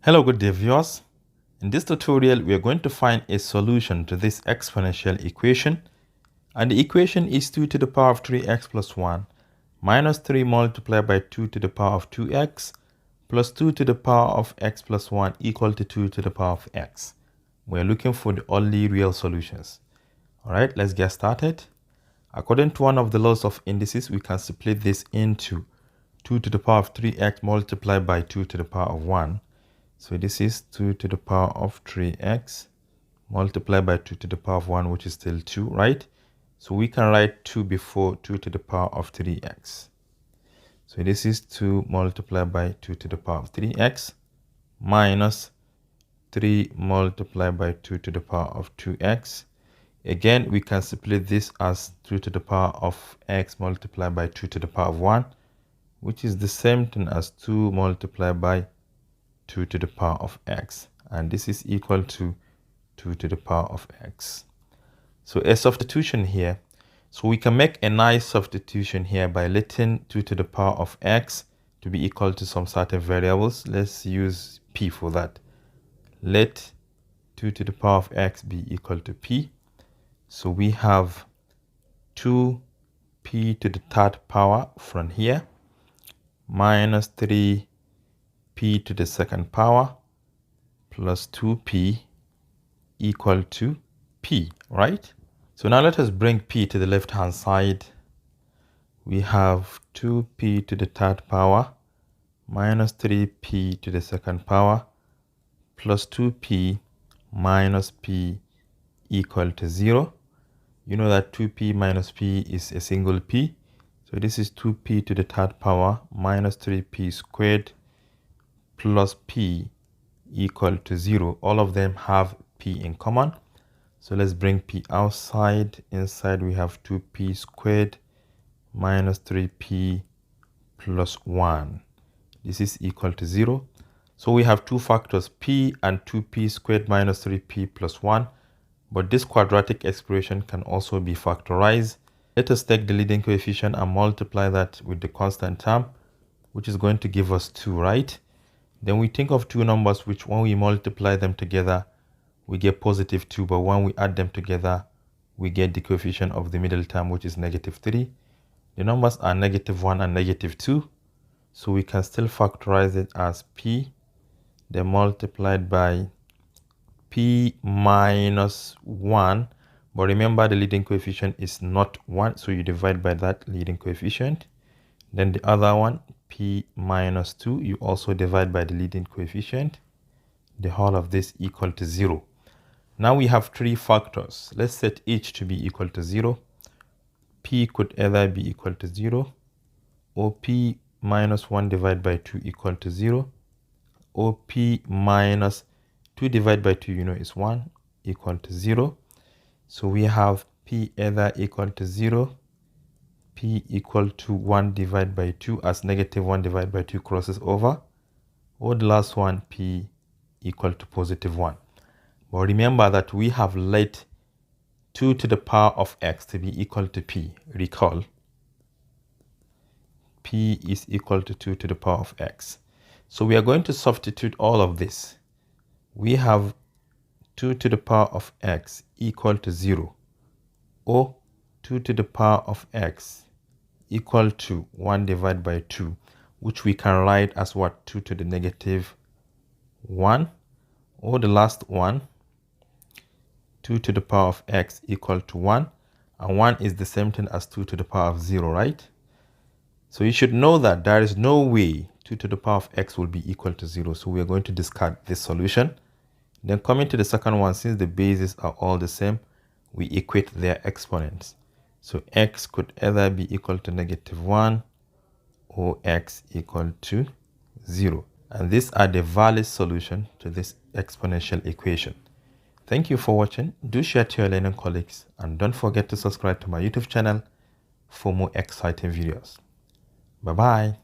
Hello, good day viewers. In this tutorial, we are going to find a solution to this exponential equation. And the equation is 2 to the power of 3x plus 1 minus 3 multiplied by 2 to the power of 2x plus 2 to the power of x plus 1 equal to 2 to the power of x. We're looking for the only real solutions. All right, let's get started. According to one of the laws of indices, we can split this into 2 to the power of 3x multiplied by 2 to the power of 1. So this is 2 to the power of 3x multiplied by 2 to the power of 1, which is still 2, right? So we can write 2 before 2 to the power of 3x. So this is 2 multiplied by 2 to the power of 3x minus 3 multiplied by 2 to the power of 2x. Again, we can split this as 2 to the power of x multiplied by 2 to the power of 1, which is the same thing as 2 multiplied by 2 to the power of x, and this is equal to 2 to the power of x. So a substitution here. So we can make a nice substitution here by letting 2 to the power of x to be equal to some certain variables. Let's use p for that. Let 2 to the power of x be equal to p. So we have 2p to the third power from here minus 3p to the second power plus 2p equal to p, right? So now let us bring p to the left hand side. We have 2p to the third power minus 3p to the second power plus 2p minus p equal to 0. You know that 2p minus p is a single p. So this is 2p to the third power minus 3p squared plus p equal to 0. All of them have p in common. So let's bring p outside. Inside we have 2p squared minus 3p plus 1. This is equal to 0. So we have two factors, p and 2p squared minus 3p plus 1. But this quadratic expression can also be factorized. Let us take the leading coefficient and multiply that with the constant term, which is going to give us 2, right? Then we think of two numbers which when we multiply them together, we get positive 2, but when we add them together, we get the coefficient of the middle term, which is negative 3. The numbers are negative 1 and negative 2, so we can still factorize it as p, then multiplied by p minus 1. But remember, the leading coefficient is not 1, so you divide by that leading coefficient. Then the other one, p minus 2, you also divide by the leading coefficient. The whole of this equal to 0. Now we have three factors. Let's set each to be equal to 0. P could either be equal to 0, or p minus 1 divided by 2 equal to 0, or p minus 2 divided by 2, you know, is 1 equal to 0. So we have p either equal to 0, p equal to 1 divided by 2 as negative 1 divided by 2 crosses over, or the last one, p equal to positive 1. But remember that we have let 2 to the power of x to be equal to p. Recall, p is equal to 2 to the power of x. So we are going to substitute all of this. We have 2 to the power of x equal to 0, or 2 to the power of x equal to 1 divided by 2, which we can write as what? 2 to the negative 1, or the last one, 2 to the power of x equal to 1, and 1 is the same thing as 2 to the power of 0, right? So you should know that there is no way 2 to the power of x will be equal to 0, so we are going to discard this solution. Then coming to the second one, since the bases are all the same, we equate their exponents. So x could either be equal to negative 1 or x equal to 0. And these are the valid solution to this exponential equation. Thank you for watching. Do share to your learning colleagues, and don't forget to subscribe to my YouTube channel for more exciting videos. Bye-bye.